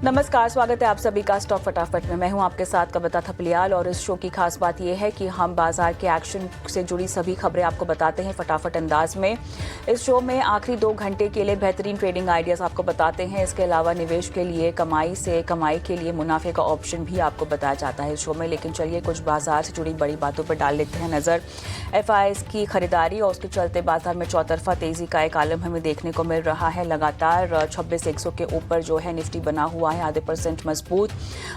नमस्कार, स्वागत है आप सभी का स्टॉक फटाफट में। मैं हूं आपके साथ कविता थपलियाल और इस शो की खास बात यह है कि हम बाजार के एक्शन से जुड़ी सभी खबरें आपको बताते हैं फटाफट अंदाज में। इस शो में आखिरी 2 घंटे के लिए बेहतरीन ट्रेडिंग आइडियाज आपको बताते हैं। इसके अलावा निवेश के लिए कमाई के लिए मुनाफे का ऑप्शन भी आपको बताया जाता है इस शो में। लेकिन चलिए कुछ बाजार से जुड़ी बड़ी बातों पर डाल लेते हैं नजर। एफआईआईज की खरीदारी और उसके चलते बाजार में चौतरफा तेजी का एक आलम हमें देखने को मिल रहा है। लगातार 26,100 के ऊपर जो है निफ्टी बना हुआ है, आधे % मजबूत।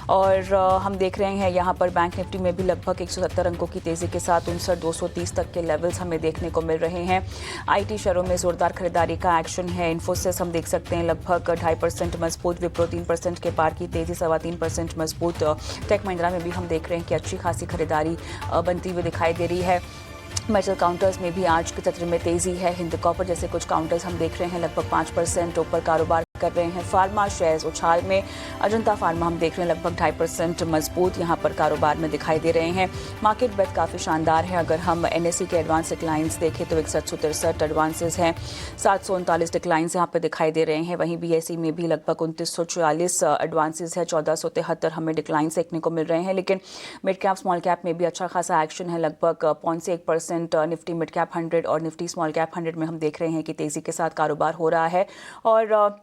और हम देख रहे हैं यहाँ पर बैंक निफ्टी में भी लगभग 170 अंकों की तेजी के साथ 59,230 तक के लेवल्स हमें देखने को मिल रहे हैं। आईटी शेयरों में जोरदार खरीदारी का एक्शन है। इन्फोसिस हम देख सकते हैं लगभग 2.5% मजबूत, विप्रो 3% के पार की तेजी, 3.25% मजबूत। टेक महिंद्रा में भी हम देख रहे हैं कि अच्छी खासी खरीदारी बनती हुई दिखाई दे रही है। मेटल काउंटर्स में भी आज के सत्र में तेजी है। हिंद कॉपर जैसे कुछ काउंटर्स हम देख रहे हैं लगभग 5% ऊपर कारोबार कर रहे हैं। फार्मा शेयर्स उछाल में, अजंता फार्मा हम देख रहे हैं लगभग 2.5% मजबूत यहाँ पर कारोबार में दिखाई दे रहे हैं। मार्केट बेथ काफ़ी शानदार है। अगर हम एनएसई के एडवांस डिक्लाइंस देखें तो 6163 एडवांसेस हैं, 739 डिक्लाइंस यहाँ पर दिखाई दे रहे हैं। वहीं बीएसई में भी लगभग 2944 एडवांसेस है, 1473 हमें डिक्लाइंस देखने को मिल रहे हैं। लेकिन मिड कैप स्मॉल कैप में भी अच्छा खासा एक्शन है। लगभग 0.1% निफ्टी मिड कैप 100 और निफ्टी स्मॉल कैप 100 में हम देख रहे हैं कि तेजी के साथ कारोबार हो रहा है। और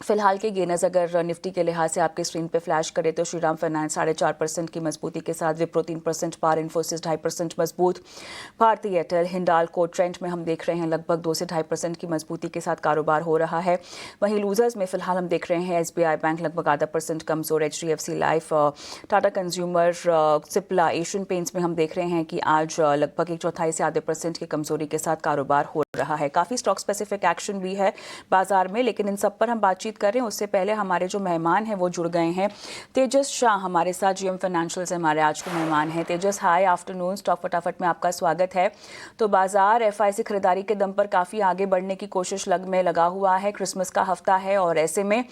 फिलहाल के गेनर्स अगर निफ्टी के लिहाज से आपके स्क्रीन पे फ्लैश करें तो श्रीराम फाइनेंस 4.5% की मजबूती के साथ, विप्रो 3% पार, इन्फोसिस 2.5% मजबूत, भारती एयरटेल, हिंडाल्को, ट्रेंट में हम देख रहे हैं लगभग 2 से 2.5% की मजबूती के साथ कारोबार हो रहा है। वहीं लूजर्स में फिलहाल हम देख रहे हैं एसबीआई बैंक लगभग 0.5% कमजोर, HDFC life, Tata consumer, Cipla, Asian paints में हम देख रहे हैं कि आज लगभग 1/4 से 0.5% की कमजोरी के साथ कारोबार हो रहा है। काफ़ी स्टॉक स्पेसिफिक एक्शन भी है बाजार में, लेकिन इन सब पर हम बातचीत कर रहे हैं उससे पहले हमारे जो मेहमान हैं वो जुड़ गए हैं। तेजस शाह हमारे साथ, जीएम फाइनेंशियल से हमारे आज के मेहमान हैं। तेजस, हाय आफ्टरनून, स्टॉक फटाफट में आपका स्वागत है। तो बाजार एफआईआई खरीदारी के दम पर काफ़ी आगे बढ़ने की कोशिश में लगा हुआ है। क्रिसमस का हफ्ता है और ऐसे में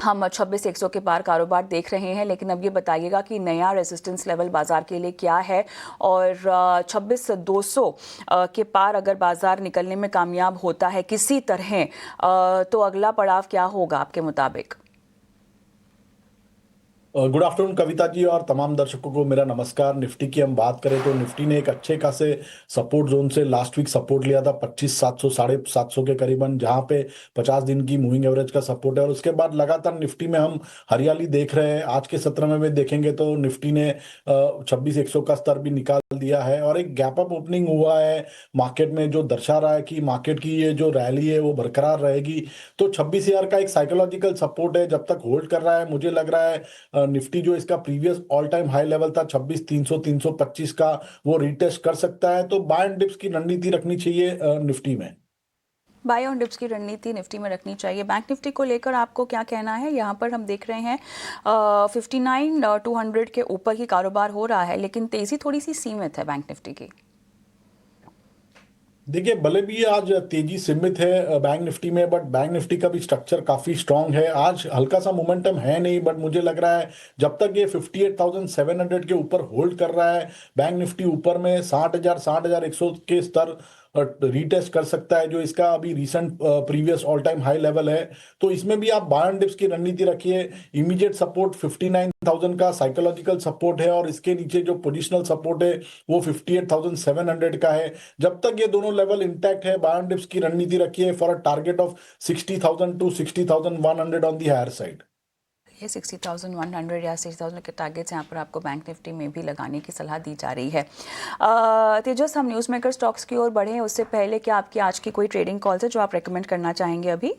हम 26,100 के पार कारोबार देख रहे हैं। लेकिन अब ये बताइएगा कि नया रेजिस्टेंस लेवल बाजार के लिए क्या है और 26,200 के पार अगर बाजार निकलने में कामयाब होता है किसी तरह तो अगला पड़ाव क्या होगा आपके मुताबिक? गुड आफ्टरनून कविता जी और तमाम दर्शकों को मेरा नमस्कार। निफ्टी की हम बात करें तो निफ्टी ने एक अच्छे खासे सपोर्ट जोन से लास्ट वीक सपोर्ट लिया था 25,700 750 के करीबन, जहां पे 50 दिन की मूविंग एवरेज का सपोर्ट है। और उसके बाद लगातार निफ्टी में हम हरियाली देख रहे हैं। आज के सत्र में भी देखेंगे तो निफ्टी ने 26,100 का स्तर भी निकाल दिया है और एक गैप अप ओपनिंग हुआ है मार्केट में, जो दर्शा रहा है कि मार्केट की ये जो रैली है वो बरकरार रहेगी। तो 26,000 का एक साइकोलॉजिकल सपोर्ट है, जब तक होल्ड कर रहा है मुझे लग रहा है निफ्टी जो इसका previous all time high level था 26,300 325 का, वो रिटेस्ट कर सकता है। तो बाय एंड डिप्स की रणनीति रखनी चाहिए निफ्टी में। बाय ऑन डिप्स की रणनीति निफ्टी में रखनी चाहिए। बैंक निफ्टी को लेकर आपको क्या कहना है? यहाँ पर हम देख रहे हैं 59,200 के ऊपर ही कारोबार हो रहा है, लेकिन तेजी थोड़ी सी सीमित है बैंक निफ्टी की। देखिए, भले भी आज तेजी सीमित है बैंक निफ्टी में, बट बैंक निफ्टी का भी स्ट्रक्चर काफी स्ट्रांग है। आज हल्का सा मोमेंटम है नहीं, बट मुझे लग रहा है जब तक ये 58,700 के ऊपर होल्ड कर रहा है बैंक निफ्टी, ऊपर में 60,000 60,100 के स्तर रीटेस्ट कर सकता है, जो इसका अभी recent previous all time high level है। तो इसमें भी आप बाय एंड डिप्स की रणनीति रखिए। इमीडिएट सपोर्ट 59,000 का साइकोलॉजिकल सपोर्ट है और इसके नीचे जो पोजिशनल सपोर्ट है वो 58,700 का है। जब तक ये दोनों लेवल इंटैक्ट है, बाय एंड डिप्स की रणनीति रखिए for a target of 60,000 to 60,100 on the higher side. ये 60,100 या 60,000 के टारगेट्स यहाँ पर आपको बैंक निफ्टी में भी लगाने की सलाह दी जा रही है। तेजस, हम न्यूज़ मेकर स्टॉक्स की ओर बढ़े, उससे पहले क्या आपकी आज की कोई ट्रेडिंग कॉल्स है जो आप रेकमेंड करना चाहेंगे अभी?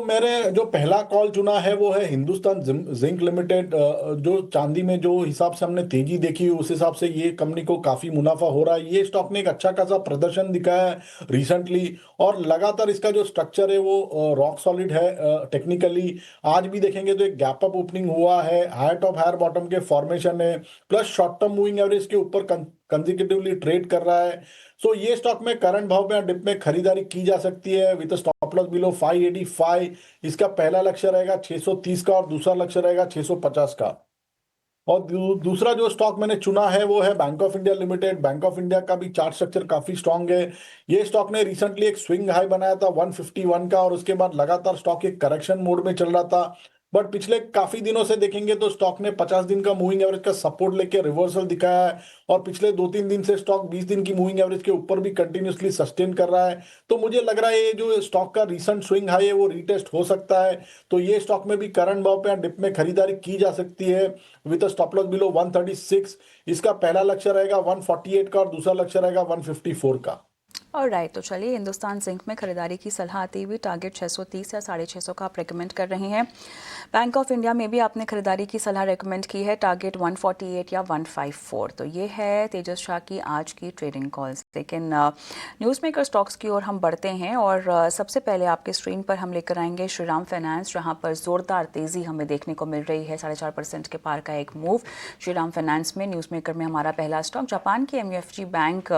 मेरे जो पहला कॉल चुना है वो है हिंदुस्तान जिंक लिमिटेड। जो चांदी में जो हिसाब से हमने तेजी देखी उस हिसाब से ये कंपनी को काफी मुनाफा हो रहा है। ये स्टॉक ने एक अच्छा खासा प्रदर्शन दिखाया है रिसेंटली और लगातार इसका जो स्ट्रक्चर है वो रॉक सॉलिड है टेक्निकली। आज भी देखेंगे तो एक गैप अप ओपनिंग हुआ है, हायर टॉप हायर बॉटम के फॉर्मेशन है, plus short term moving average के ऊपर कंजिक्यूटिवली ट्रेड कर रहा है। ये स्टॉक में करंट भाव में डिप में खरीदारी की जा सकती है विद स्टॉप लॉस बिलो 585। इसका पहला लक्ष्य रहेगा 630 का और दूसरा लक्ष्य रहेगा 650 का। और दूसरा जो स्टॉक मैंने चुना है वो है bank of India limited. Bank of India का भी चार्ट स्ट्रक्चर काफी स्ट्रांग है। ये स्टॉक ने रिसेंटली एक स्विंग हाई बनाया था 151 का, और उसके बाद लगातार स्टॉक एक करेक्शन मोड में चल रहा था। बट पिछले काफी दिनों से देखेंगे तो स्टॉक ने 50 दिन का मूविंग एवरेज का सपोर्ट लेके रिवर्सल दिखाया है, और पिछले 2-3 दिन से स्टॉक 20 दिन की मूविंग एवरेज के ऊपर भी कंटिन्यूसली सस्टेन कर रहा है। तो मुझे लग रहा है ये जो स्टॉक का रिसेंट स्विंग हाई है वो रीटेस्ट हो सकता है। तो ये स्टॉक में भी करंट भाव पे डिप में खरीदारी की जा सकती है विद स्टॉप लॉस बिलो 136। इसका पहला लक्ष्य रहेगा 148 का, और दूसरा लक्ष्य रहेगा 154 का। ऑलराइट, तो चलिए हिंदुस्तान जिंक में खरीदारी की सलाह आती हुई टारगेट 630 या 650 का आप रेकमेंड कर रहे हैं। बैंक ऑफ इंडिया में भी आपने खरीदारी की सलाह रेकमेंड की है, टारगेट 148 या 154। तो ये है तेजस शाह की आज की ट्रेडिंग कॉल्स। लेकिन न्यूज़ मेकर स्टॉक्स की ओर हम बढ़ते हैं, और सबसे पहले आपके स्क्रीन पर हम लेकर आएंगे श्रीराम फाइनेंस, जहाँ पर ज़ोरदार तेज़ी हमें देखने को मिल रही है। 4.5% के पार का एक मूव श्रीराम फाइनेंस में। न्यूज़ मेकर में हमारा पहला स्टॉक जापान के MUFG बैंक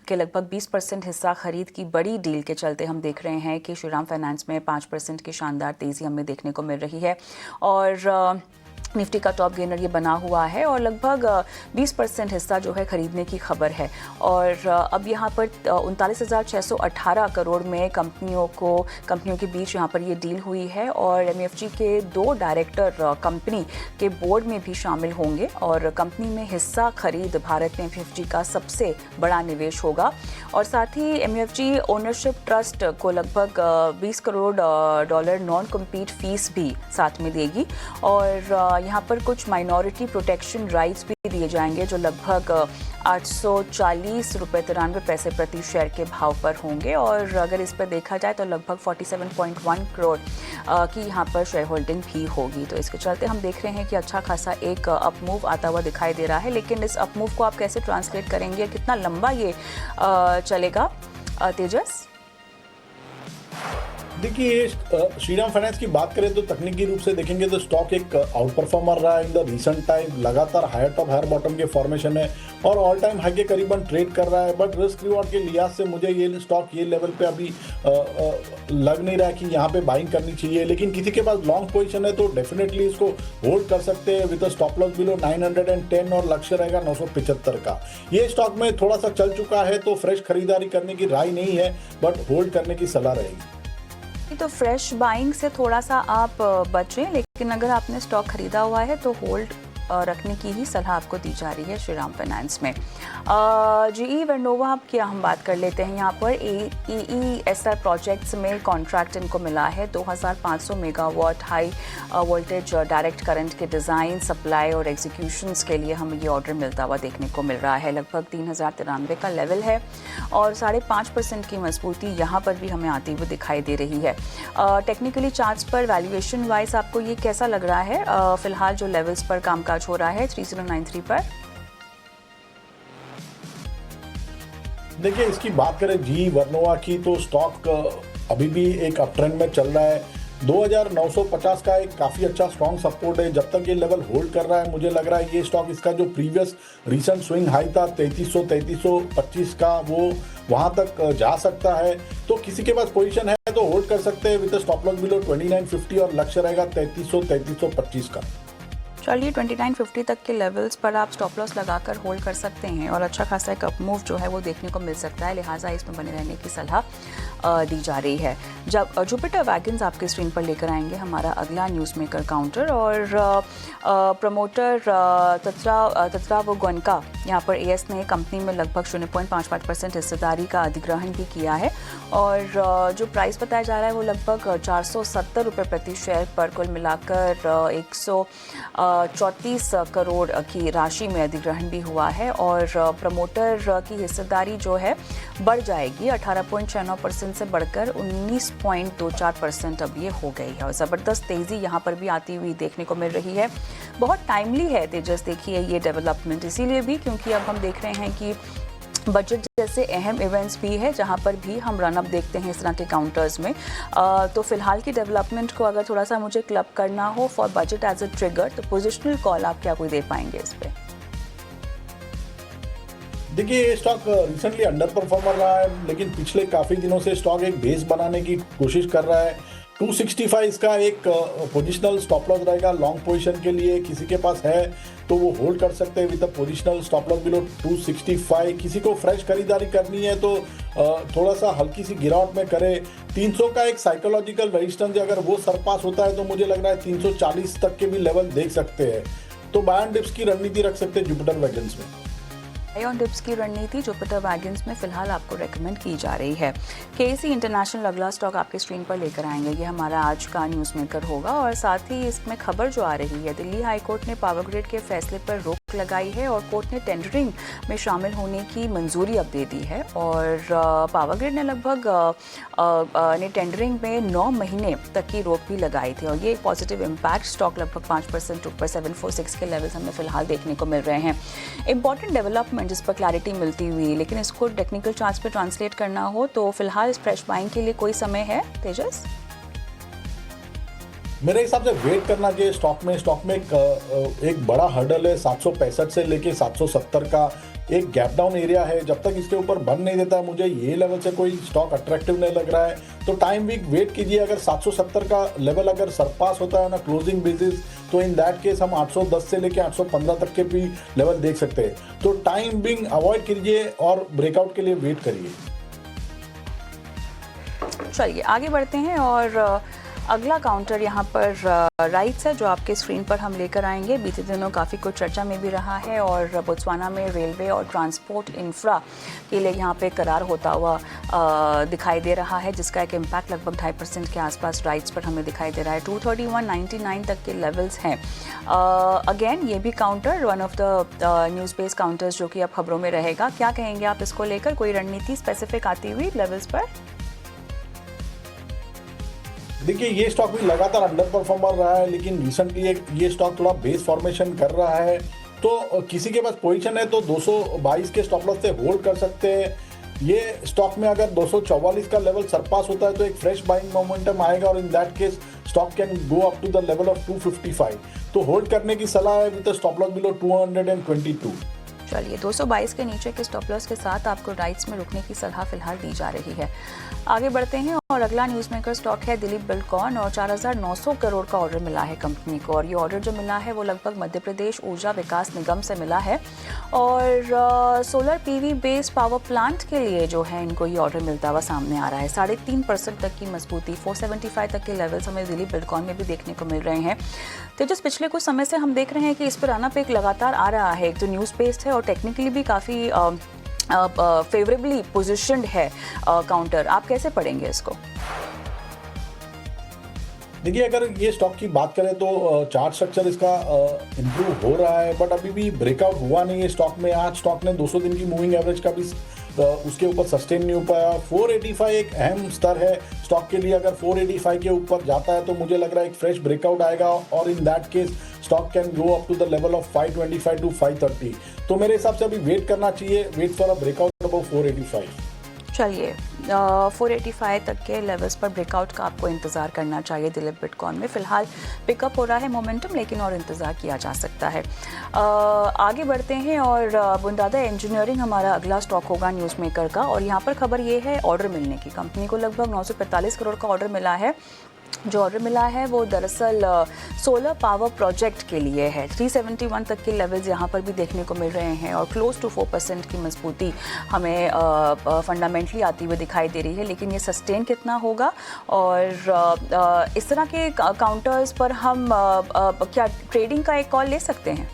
के लगभग 20% हिस्सा खरीद की बड़ी डील के चलते हम देख रहे हैं कि श्रीराम फाइनेंस में 5% की शानदार तेज़ी हमें देखने को मिल रही है। और निफ्टी का टॉप गेनर ये बना हुआ है, और लगभग 20% हिस्सा जो है खरीदने की खबर है। और अब यहाँ पर 39,618 करोड़ में कंपनियों के बीच यहाँ पर ये डील हुई है, और MUFG के 2 डायरेक्टर कंपनी के बोर्ड में भी शामिल होंगे, और कंपनी में हिस्सा खरीद भारत में MUFG का सबसे बड़ा निवेश होगा। और साथ ही MUFG ओनरशिप ट्रस्ट को लगभग $20 करोड़ नॉन कम्पीट फीस भी साथ में देगी, और यहाँ पर कुछ माइनॉरिटी प्रोटेक्शन राइट्स भी दिए जाएंगे जो लगभग 840 रुपये 93 पैसे प्रति शेयर के भाव पर होंगे। और अगर इस पर देखा जाए तो लगभग 47.1 करोड़ की यहाँ पर शेयर होल्डिंग भी होगी। तो इसके चलते हम देख रहे हैं कि अच्छा खासा एक अप मूव आता हुआ दिखाई दे रहा है। लेकिन इस अप मूव को आप कैसे ट्रांसलेट करेंगे, कितना लंबा ये चलेगा तेजस? देखिए, श्रीराम फाइनेंस की बात करें तो तकनीकी रूप से देखेंगे तो स्टॉक एक आउट परफॉर्मर रहा है इन द रिसेंट टाइम। लगातार हायर टॉप हायर बॉटम के फॉर्मेशन है, और ऑल टाइम हाई के करीबन ट्रेड कर रहा है। बट रिस्क रिवॉर्ड के लिहाज से मुझे ये स्टॉक ये लेवल पे अभी लग नहीं रहा है कि यहाँ पे बाइंग करनी चाहिए। लेकिन किसी के पास लॉन्ग पोजीशन है तो डेफिनेटली इसको होल्ड कर सकते हैं विद स्टॉप लॉस बिलो 910, और लक्ष्य रहेगा 975 का। ये स्टॉक में थोड़ा सा चल चुका है तो फ्रेश खरीदारी करने की राय नहीं है, बट होल्ड करने की सलाह रहेगी। तो फ्रेश बाइंग से थोड़ा सा आप बचें, लेकिन अगर आपने स्टॉक खरीदा हुआ है तो होल्ड रखने की ही सलाह आपको दी जा रही है श्रीराम फाइनेंस में। GE वर्नोवा की हम बात कर लेते हैं। यहाँ पर EESR प्रोजेक्ट्स में कॉन्ट्रैक्ट इनको मिला है 2500 megawatt high voltage direct current के डिज़ाइन, सप्लाई और एग्जीक्यूशंस के लिए हमें ये ऑर्डर मिलता हुआ देखने को मिल रहा है। लगभग 3093 का लेवल है, और 5.5% की मजबूती यहाँ पर भी हमें आती हुई दिखाई दे रही है। टेक्निकली चार्ट्स पर वैल्यूएशन वाइज आपको ये कैसा लग रहा है? फिलहाल जो लेवल्स पर कामकाज हो रहा है 3093 पर। देखिए, इसकी बात करें GE वर्नोवा की तो स्टॉक अभी भी एक अप ट्रेंड में चल रहा है। 2950 का एक काफ़ी अच्छा स्ट्रॉन्ग सपोर्ट है। जब तक ये लेवल होल्ड कर रहा है मुझे लग रहा है ये स्टॉक इसका जो प्रीवियस रिसेंट स्विंग हाई था 3325 का, वो वहाँ तक जा सकता है। तो किसी के पास पोजीशन है तो होल्ड कर सकते हैं विद स्टॉप लॉस बिलो 2950, और लक्ष्य रहेगा 3325 का। चलिए 2950 तक के लेवल्स पर आप स्टॉप लॉस लगाकर होल्ड कर सकते हैं, और अच्छा खासा एक अप मूव जो है वो देखने को मिल सकता है। लिहाजा इसमें बने रहने की सलाह दी जा रही है। जब जुपिटर वैगन्स आपके स्क्रीन पर लेकर आएंगे हमारा अगला न्यूज़ मेकर काउंटर, और प्रमोटर तत्राव गोयनका यहाँ पर AS ने कंपनी में लगभग 0.55% हिस्सेदारी का अधिग्रहण भी किया है, और जो प्राइस बताया जा रहा है वो लगभग 470 रुपये प्रति शेयर पर कुल मिलाकर 134 करोड़ की राशि में अधिग्रहण भी हुआ है। और प्रमोटर की हिस्सेदारी जो है बढ़ जाएगी, 18.69% से बढ़कर 19.24% अब ये हो गई है, और ज़बरदस्त तेज़ी यहाँ पर भी आती हुई देखने को मिल रही है। बहुत टाइमली है तेजस, देखिए ये डेवलपमेंट इसीलिए भी क्योंकि अब हम देख रहे हैं कि बजट जैसे अहम इवेंट्स भी है जहां पर भी हम रनअप देखते हैं इस तरह के काउंटर्स में। तो फिलहाल की डेवलपमेंट को अगर थोड़ा सा मुझे क्लब करना हो for budget as a trigger, तो पोजिशनल कॉल आप क्या कोई दे पाएंगे इस पे? देखिए, ये स्टॉक रिसेंटली अंडर परफॉर्मर रहा है, लेकिन पिछले काफ़ी दिनों से स्टॉक एक बेस बनाने की कोशिश कर रहा है। 265 इसका एक पोजिशनल स्टॉप लॉस रहेगा लॉन्ग पोजीशन के लिए। किसी के पास है तो वो होल्ड कर सकते हैं with positional stop loss below 265। किसी को फ्रेश खरीदारी करनी है तो थोड़ा सा हल्की सी गिरावट में करे। 300 का एक साइकोलॉजिकल रेजिस्टेंस अगर वो सरपास होता है तो मुझे लग रहा है 340 तक के भी लेवल देख सकते हैं। तो बाय एंड डिप्स की रणनीति रख सकते हैं जुपिटर वैगन्स में। बाय ऑन डिप्स की रणनीति जुपिटर वैगन्स में फिलहाल आपको रेकमेंड की जा रही है। केसी इंटरनेशनल अगला स्टॉक आपके स्क्रीन पर लेकर आएंगे। ये हमारा आज का न्यूज़ मेकर होगा और साथ ही इसमें खबर जो आ रही है, दिल्ली हाई कोर्ट ने पावर ग्रिड के फैसले पर रोक लगाई है और कोर्ट ने टेंडरिंग में शामिल होने की मंजूरी अब दे दी है। और पावर ग्रिड ने लगभग टेंडरिंग में 9 महीने तक की रोक भी लगाई थी और ये पॉजिटिव इम्पैक्ट स्टॉक लगभग 5% ऊपर 746 के लेवल्स हमें फिलहाल देखने को मिल रहे हैं। इंपॉर्टेंट डेवलपमेंट जिस पर क्लैरिटी मिलती हुई, लेकिन इसको टेक्निकल चार्ट्स पे ट्रांसलेट करना हो तो फिलहाल फ्रेश बाइंग के लिए कोई समय है तेजस? मेरे हिसाब से वेट करना चाहिए स्टॉक में एक बड़ा हर्डल है 765 से लेके 770 का एक गैप डाउन एरिया है। जब तक इसके ऊपर बन नहीं देता है मुझे ये लेवल से कोई स्टॉक अट्रैक्टिव नहीं लग रहा है। तो टाइम वीक वेट कीजिए। अगर 770 का लेवल अगर सरपास होता है ना क्लोजिंग बेसिस तो इन दैट केस हम 810 से लेके 815 तक के भी लेवल देख सकते हैं। तो टाइम बिंग अवॉइड कीजिए और ब्रेकआउट के लिए वेट करिए। चलिए आगे बढ़ते हैं और अगला काउंटर यहाँ पर राइट्स है जो आपके स्क्रीन पर हम लेकर आएंगे। बीते दिनों काफ़ी कुछ चर्चा में भी रहा है और बोत्सवाना में रेलवे और ट्रांसपोर्ट इंफ्रा के लिए यहाँ पे करार होता हुआ दिखाई दे रहा है, जिसका एक इम्पैक्ट लगभग 2.5% के आसपास राइट्स पर हमें दिखाई दे रहा है। 231.99 तक के लेवल्स हैं। अगेन ये भी counter one of the news based counters जो कि अब खबरों में रहेगा। क्या कहेंगे आप इसको लेकर? कोई रणनीति स्पेसिफिक आती हुई लेवल्स पर? देखिए ये स्टॉक भी लगातार अंडर परफॉर्मर रहा है, लेकिन रिसेंटली ये स्टॉक थोड़ा बेस फॉर्मेशन कर रहा है। तो किसी के पास पोजीशन है तो 222 के स्टॉप लॉस से होल्ड कर सकते हैं। ये स्टॉक में अगर 244 का लेवल सरपास होता है तो एक फ्रेश बाइंग मोमेंटम आएगा और in that case stock can go up to the level of 255। तो होल्ड करने की सलाह है विद स्टॉप लॉस बिलो 222। चलिए 222 के नीचे के स्टॉप लॉस के साथ आपको राइट्स में रुकने की सलाह फिलहाल दी जा रही है। आगे बढ़ते हैं और अगला न्यूज़ मेकर स्टॉक है दिलीप बिल्डकॉन और 4,900 करोड़ का ऑर्डर मिला है कंपनी को और ये ऑर्डर जो मिला है वो लगभग मध्य प्रदेश ऊर्जा विकास निगम से मिला है और solar PV based power plant के लिए जो है इनको ये ऑर्डर मिलता हुआ सामने आ रहा है। 3.5% तक की मजबूती 475 तक के लेवल्स हमें दिलीप बिल्डकॉन में भी देखने को मिल रहे हैं। तो जो पिछले कुछ समय से हम देख रहे हैं कि इस पर आना पे एक लगातार आ रहा है। एक तो न्यूज़ बेस्ड है और टेक्निकली भी काफ़ी फेवरेबली पोजिशनड है काउंटर। आप कैसे पढ़ेंगे इसको? देखिए अगर ये स्टॉक की बात करें तो चार्ट स्ट्रक्चर इसका इम्प्रूव हो रहा है, बट अभी भी ब्रेकआउट हुआ नहीं है स्टॉक में। आज स्टॉक ने 200 दिन की मूविंग एवरेज का भी उसके ऊपर सस्टेन नहीं हो पाया। 485 एक अहम स्तर है स्टॉक के लिए। अगर 485 के ऊपर जाता है तो मुझे लग रहा है एक फ्रेश ब्रेकआउट आएगा और in that case stock can go up to the level of 525 to 530। तो मेरे हिसाब से अभी वेट करना चाहिए, wait for a breakout above 485। चलिए 485 तक के लेवल्स पर ब्रेकआउट का आपको इंतज़ार करना चाहिए दिलीप बिल्डकॉन में। फिलहाल पिकअप हो रहा है मोमेंटम, लेकिन और इंतज़ार किया जा सकता है। आगे बढ़ते हैं और बुंदादा इंजीनियरिंग हमारा अगला स्टॉक होगा न्यूज़ मेकर का और यहाँ पर खबर ये है ऑर्डर मिलने की। कंपनी को लगभग 945 करोड़ का ऑर्डर मिला है। जो ऑर्डर मिला है वो दरअसल सोलर पावर प्रोजेक्ट के लिए है। 371 तक के लेवल्स यहाँ पर भी देखने को मिल रहे हैं और क्लोज टू 4% की मजबूती हमें फंडामेंटली आती हुई दिखाई दे रही है, लेकिन ये सस्टेन कितना होगा और इस तरह के काउंटर्स पर हम क्या ट्रेडिंग का एक कॉल ले सकते हैं?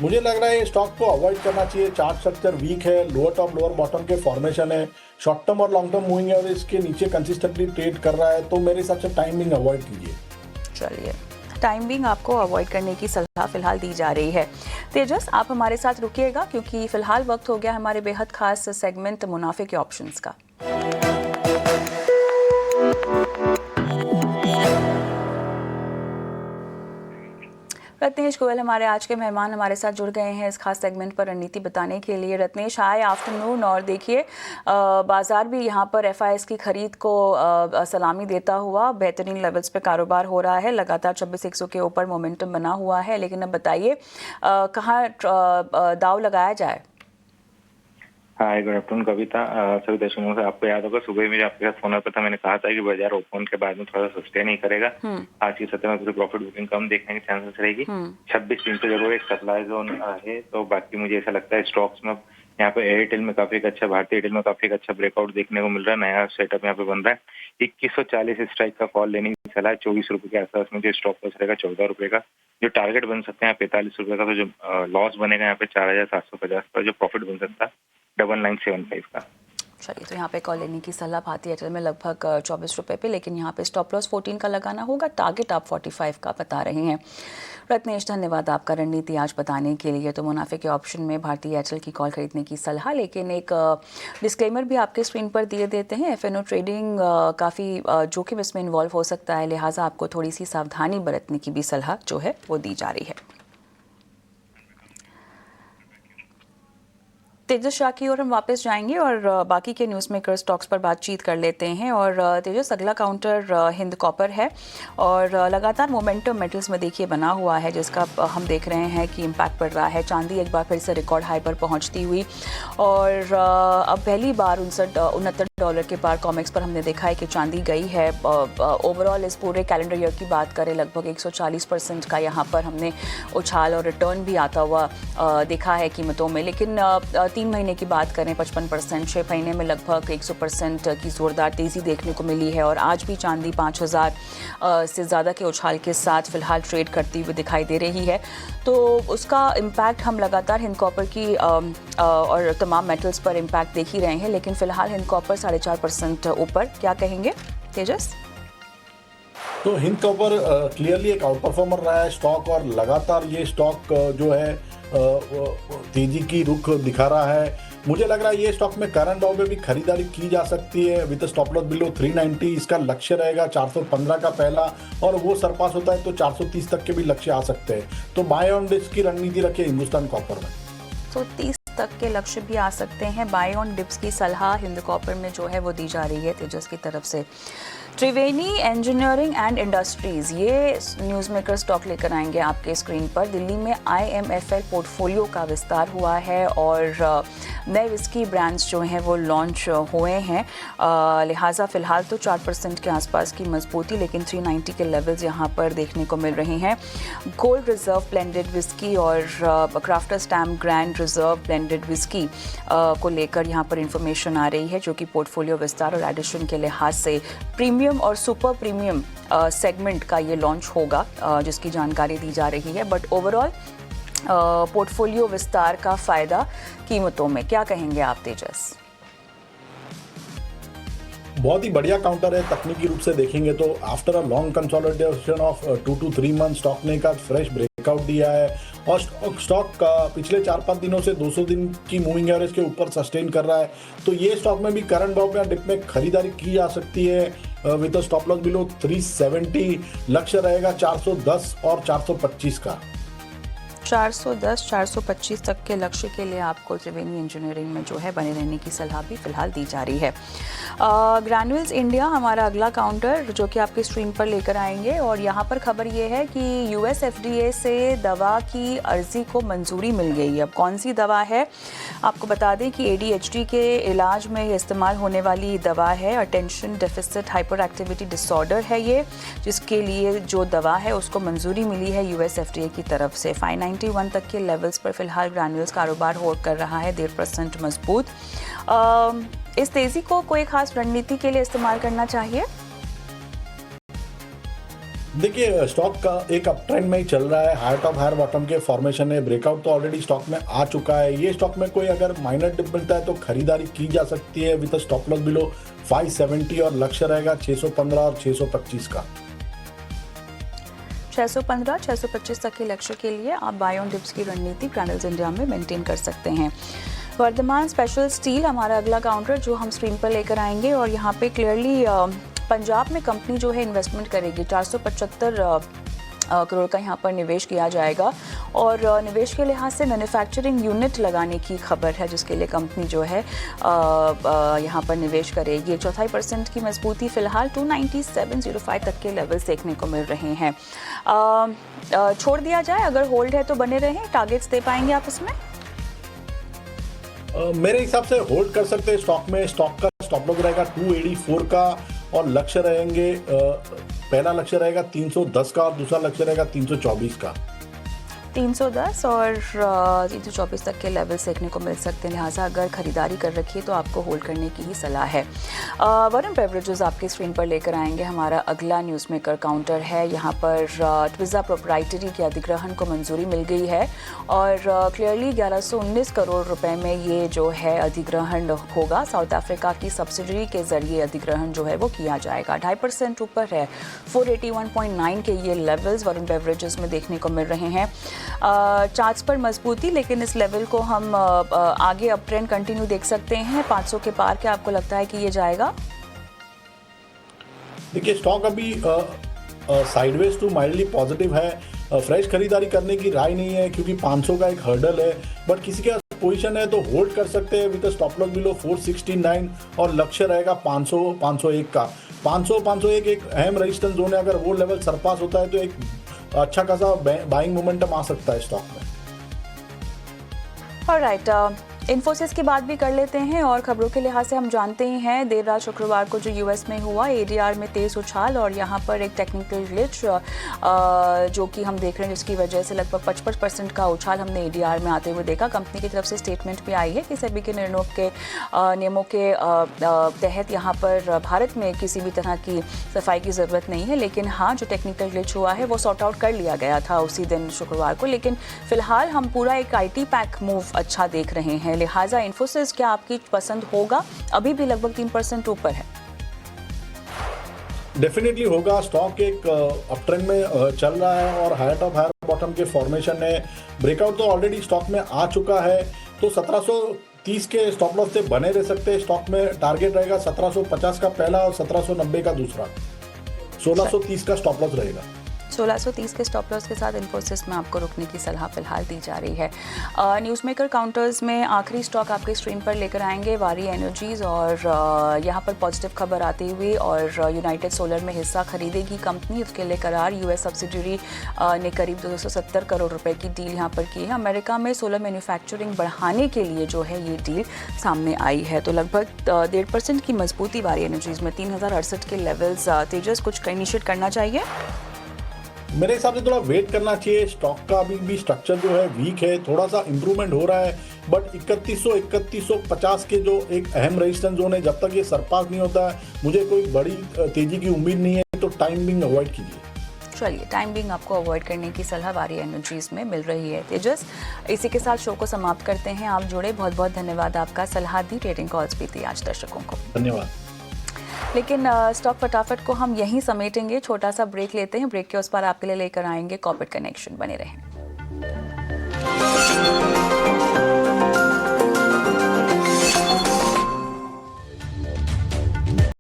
मुझे लग रहा है ये स्टॉक को अवॉइड करना चाहिए। चार्ट स्ट्रक्चर वीक है, लोअर टॉप लोअर बॉटम के फॉर्मेशन है, शॉर्ट टर्म और लॉन्ग टर्म मूविंग एवरेज के नीचे कंसिस्टेंटली ट्रेड कर रहा है। तो मेरे हिसाब से टाइमिंग अवॉइड कीजिए। चलिए टाइमिंग आपको अवॉइड करने की सलाह फिलहाल दी जा रही है। तेजस आप हमारे साथ रुकिएगा क्योंकि फिलहाल वक्त हो गया हमारे बेहद खास सेगमेंट मुनाफे के ऑप्शंस का। रत्नेश गोयल हमारे आज के मेहमान हमारे साथ जुड़ गए हैं इस खास सेगमेंट पर रणनीति बताने के लिए। रत्नेश हाय आफ्टरनून। और देखिए बाजार भी यहाँ पर एफआईएस की खरीद को सलामी देता हुआ बेहतरीन लेवल्स पे कारोबार हो रहा है। लगातार 26,100 के ऊपर मोमेंटम बना हुआ है, लेकिन अब बताइए कहाँ दाव लगाया जाए? हाय, गुड आफ्टरनून कविता। सभी दर्शकों से आपको याद होगा सुबह मेरे आपके साथ फोन पर था, मैंने कहा था कि बाजार ओपन के बाद में थोड़ा सा सस्टेन नहीं करेगा। आज की सत्र में थोड़ी प्रॉफिट बुकिंग कम देखने के चांसेस रहेगी। 26,300 जरूर एक सप्लाई जोन है। तो बाकी मुझे ऐसा लगता है स्टॉक्स में यहाँ पे एयरटेल में काफी एक अच्छा, भारतीय एयरटेल में काफी एक अच्छा ब्रेकआउट देखने को मिल रहा है। नया सेटअप यहाँ पे बन रहा है। 2140 स्ट्राइक का कॉल लेने की सलाह है। 24 रुपए के आसपास में जो स्टॉक लॉस रहेगा 14 रुपए का, जो टारगेट बन सकते हैं 45 रुपए का। तो जो लॉस बनेगा यहाँ पे 4750 का, जो प्रॉफिट बन सकता है 9975 का। चलिए, तो यहाँ पे कॉल लेने की सलाह भारतीय एयरटेल में लगभग 24 रुपए पे, लेकिन यहाँ पे स्टॉप लॉस 14 का लगाना होगा। टारगेट आप 45 का बता रहे हैं। रत्नेश, धन्यवाद आपका रणनीति आज बताने के लिए। तो मुनाफे के ऑप्शन में भारतीय एयरटेल की कॉल खरीदने की सलाह, लेकिन एक डिस्क्लेमर भी आपके स्क्रीन पर दिए देते हैं। एफएनओ ट्रेडिंग काफ़ी जोखिम इसमें इन्वॉल्व हो सकता है, लिहाजा आपको थोड़ी सी सावधानी बरतने की भी सलाह जो है वो दी जा रही है। तेजस शाह की ओर हम वापस जाएंगे और बाकी के न्यूज़ मेकर स्टॉक्स पर बातचीत कर लेते हैं। और तेजस, अगला काउंटर हिंद कॉपर है और लगातार मोमेंटम मेटल्स में देखिए बना हुआ है, जिसका हम देख रहे हैं कि इम्पैक्ट पड़ रहा है। चांदी एक बार फिर से रिकॉर्ड हाई पर पहुंचती हुई और अब पहली बार $69 के पार कॉमेक्स पर हमने देखा है कि चांदी गई है। ओवरऑल इस पूरे कैलेंडर ईयर की बात करें, लगभग 140% का यहाँ पर हमने उछाल और रिटर्न भी आता हुआ देखा है कीमतों में। लेकिन 3 महीने की बात करें 55%, 6 महीने में लगभग 100% की जोरदार तेज़ी देखने को मिली है। और आज भी चांदी 5000 से ज़्यादा के उछाल के साथ फिलहाल ट्रेड करती हुई दिखाई दे रही है। तो उसका इम्पैक्ट हम लगातार हिंद कॉपर की और तमाम मेटल्स पर इम्पैक्ट देख ही रहे हैं, लेकिन फिलहाल हिंद कॉपर 4.5% ऊपर। क्या कहेंगे तेजस? तो हिंद कॉपर क्लियरली एक आउट परफॉर्मर रहा है स्टॉक, और लगातार ये स्टॉक जो है तेजी की रुख दिखा रहा है। मुझे लग रहा है ये स्टॉक में करंट भाव में भी खरीदारी की जा सकती है विद स्टॉप लॉस बिलो 390। इसका लक्ष्य रहेगा 415 का पहला, और वो सरपास होता है तो 430 तक के भी लक्ष्य आ सकते हैं। तो बाय ऑन डिप्स की रणनीति रखिए हिंदुस्तान कॉपर में। तो 30 तक के लक्ष्य भी आ सकते हैं। बाय ऑन डिप्स की सलाह हिंद कॉपर में जो है वो दी जा रही है तेजस की तरफ से। त्रिवेणी इंजीनियरिंग एंड इंडस्ट्रीज, ये न्यूज़ मेकर स्टॉक लेकर आएंगे आपके स्क्रीन पर। दिल्ली में IMFL पोर्टफोलियो का विस्तार हुआ है और नए विस्की ब्रांड्स जो हैं वो लॉन्च हुए हैं। लिहाजा फ़िलहाल तो 4% के आसपास की मजबूती, लेकिन 390 के लेवल्स यहाँ पर देखने को मिल रहे हैं। गोल्ड रिजर्व ब्लेंडेड विस्की और crafter stamp grand reserve blended whisky को लेकर यहाँ पर इंफॉर्मेशन आ रही है, जो कि पोर्टफोलियो विस्तार और एडिशन के लिहाज से प्रीमियम और सुपर प्रीमियम सेगमेंट का ये लॉन्च होगा, जिसकी जानकारी दी जा रही है। बट ओवरऑल पोर्टफोलियो विस्तार का फ़ायदा कीमतों में, क्या कहेंगे आप तेजस? बहुत ही बढ़िया काउंटर है। तकनीकी रूप से देखेंगे तो after a long consolidation of 2 to 3 month stock ने एक फ्रेश ब्रेकआउट दिया है और स्टॉक का पिछले 4-5 दिनों से 200 दिन की मूविंग एवरेज के ऊपर सस्टेन कर रहा है। तो ये स्टॉक में भी करंट भाव में डिप में खरीदारी की जा सकती है विद स्टॉप लॉस बिलो 370। लक्ष्य रहेगा 410 और 425 का। 410, 425 तक के लक्ष्य के लिए आपको त्रिवेणी इंजीनियरिंग में जो है बने रहने की सलाह भी फिलहाल दी जा रही है। ग्रैन्युल्स इंडिया हमारा अगला काउंटर जो कि आपकी स्क्रीन पर लेकर आएंगे, और यहाँ पर खबर ये है कि US FDA से दवा की अर्जी को मंजूरी मिल गई है। अब कौन सी दवा है आपको बता दें कि ADHD के इलाज में इस्तेमाल होने वाली दवा है। Attention deficit hyper activity disorder है ये, जिसके लिए जो दवा है उसको मंजूरी मिली है US FDA की तरफ से। 591 तक के लेवल्स पर फिलहाल ग्रैन्युल्स कारोबार होल्ड कर रहा है, 1.5% मजबूत। इस तेजी को कोई खास रणनीति के लिए इस्तेमाल करना चाहिए? देखिए स्टॉक का एक अप ट्रेंड में ही चल रहा है। हायर टॉप हायर बॉटम के फॉर्मेशन है। ब्रेकआउट तो ऑलरेडी स्टॉक में आ चुका है। ये स्टॉक में कोई अगर माइनर डिप मिलता है तो खरीदारी की जा सकती है विद स्टॉप लॉस बिलो 570 और लक्ष्य रहेगा 615 और 625 का। 615, 625 तक के लक्ष्य के लिए आप बाय ऑन डिप्स की रणनीति ग्रैन्युल्स इंडिया में मेंटेन कर सकते हैं। वर्धमान स्पेशल स्टील हमारा अगला काउंटर जो हम स्क्रीन पर लेकर आएंगे, और यहाँ पे क्लियरली पंजाब में कंपनी जो है इन्वेस्टमेंट करेगी। 475 करोड़ का यहाँ पर निवेश किया जाएगा और निवेश के लिहाज से मैन्युफैक्चरिंग यूनिट लगाने की खबर है, जिसके लिए कंपनी जो है यहाँ पर निवेश करेगी। 4.25% की मजबूती फिलहाल 297.05 तक के लेवल्स देखने को मिल रहे हैं। छोड़ दिया जाए, अगर होल्ड है तो बने रहें, टारगेट्स दे पाएंगे आप इसमें? मेरे हिसाब से होल्ड कर सकते हैं स्टॉक में। स्टॉक का स्टॉप लॉस रहेगा 284 का और लक्ष्य रहेंगे पहला लक्ष्य रहेगा 310 का और दूसरा लक्ष्य रहेगा 324 का। 310 और 324 तक के लेवल्स देखने को मिल सकते हैं, लिहाजा अगर खरीदारी कर रखी है तो आपको होल्ड करने की ही सलाह है। वरुण बेवरेजेस आपकी स्क्रीन पर लेकर आएंगे। हमारा अगला न्यूज़ मेकर काउंटर है। यहाँ पर ट्विज़ा प्रोप्राइटरी के अधिग्रहण को मंजूरी मिल गई है और क्लियरली 1119 करोड़ रुपए में ये जो है अधिग्रहण होगा। साउथ अफ्रीका की सब्सिडरी के जरिए अधिग्रहण जो है वो किया जाएगा। 2.5% ऊपर है 481.9 के ये लेवल्स वरुण बेवरेजेस में देखने को मिल रहे हैं। चार्ट्स पर मजबूती, लेकिन इस लेवल को हम आगे अप ट्रेंड कंटिन्यू देख सकते हैं। 500 के पार क्या आपको लगता है कि ये जाएगा? देखिए, स्टॉक अभी साइडवेज टू माइल्डली पॉजिटिव है। फ्रेश खरीदारी करने की राय नहीं है क्योंकि 500 का एक हर्डल है, बट किसी के पास पोजीशन है तो होल्ड कर सकते हैं विद स्टॉप लॉस बिलो 469 और लक्ष्य रहेगा 500-501 का। 500-501 एक अहम रेजिस्टेंस जोन है। अगर वो लेवल सरपास होता है तो एक अच्छा खासा बाइंग मोमेंटम आ सकता है स्टॉक में। ऑलराइट, इन्फोसिस की बात भी कर लेते हैं और खबरों के लिहाज से हम जानते ही हैं देर रात शुक्रवार को जो यूएस में हुआ एडीआर में तेज उछाल और यहाँ पर एक टेक्निकल ग्लिच जो कि हम देख रहे हैं, जिसकी वजह से लगभग 55% का उछाल हमने एडीआर में आते हुए देखा। कंपनी की तरफ से स्टेटमेंट भी आई है कि सेबी के नियमों के तहत यहाँ पर भारत में किसी भी तरह की सफाई की ज़रूरत नहीं है, लेकिन हाँ, जो टेक्निकल ग्लिच हुआ है वो सॉर्ट आउट कर लिया गया था उसी दिन शुक्रवार को। लेकिन फिलहाल हम पूरा एक IT पैक मूव अच्छा देख रहे हैं, लिहाजा इन्फोसिस क्या आपकी पसंद होगा? अभी भी लगभग 3% ऊपर है। डेफिनेटली होगा। स्टॉक एक अपट्रेंड में चल रहा है और हायर टॉप हायर बॉटम के फॉर्मेशन है। ब्रेकआउट तो ऑलरेडी स्टॉक में आ चुका है, तो 1730 के स्टॉप लॉस से बने रह सकते हैं। स्टॉक में टारगेट रहेगा 1750 का पहला और 1790 का दूसरा। 1630 का स्टॉप लॉस रहेगा। 1630 के स्टॉप लॉस के साथ इन्फोसिस में आपको रुकने की सलाह फिलहाल दी जा रही है। न्यूज़ मेकर काउंटर्स में आखिरी स्टॉक आपके स्क्रीन पर लेकर आएंगे वारी एनर्जीज और यहाँ पर पॉजिटिव खबर आती हुई और यूनाइटेड सोलर में हिस्सा खरीदेगी कंपनी, उसके लिए करार। यूएस सब्सिडरी ने करीब 270 करोड़ रुपए की डील यहाँ पर की है। अमेरिका में सोलर मैन्युफैक्चरिंग बढ़ाने के लिए जो है ये डील सामने आई है, तो लगभग 1.5% की मजबूती वारी एनर्जीज में। 3068 के लेवल्स। तेजस, कुछ इनिशिएट करना चाहिए? मेरे हिसाब से थोड़ा वेट करना चाहिए। स्टॉक का अभी भी स्ट्रक्चर जो है वीक है, थोड़ा सा इंप्रूवमेंट हो रहा है, बट 3150 के जो एक अहम रेजिस्टेंस जोन है, जब तक ये सरपास नहीं होता है मुझे कोई बड़ी तेजी की उम्मीद नहीं है, तो टाइम बिंग अवॉइड कीजिए। चलिए, टाइम बिंग आपको अवॉइड करने की सलाह वारी एनर्जीज में मिल रही है। तेजस, इसी के साथ शो को समाप्त करते हैं। आप जुड़े, बहुत बहुत धन्यवाद आपका। सलाह दी, ट्रेडिंग कॉल्स भी थी आज दर्शकों को, धन्यवाद। लेकिन स्टॉक फटाफट को हम यहीं समेटेंगे। छोटा सा ब्रेक लेते हैं, ब्रेक के उस पार आपके लिए लेकर आएंगे कॉर्पोरेट कनेक्शन। बने रहें।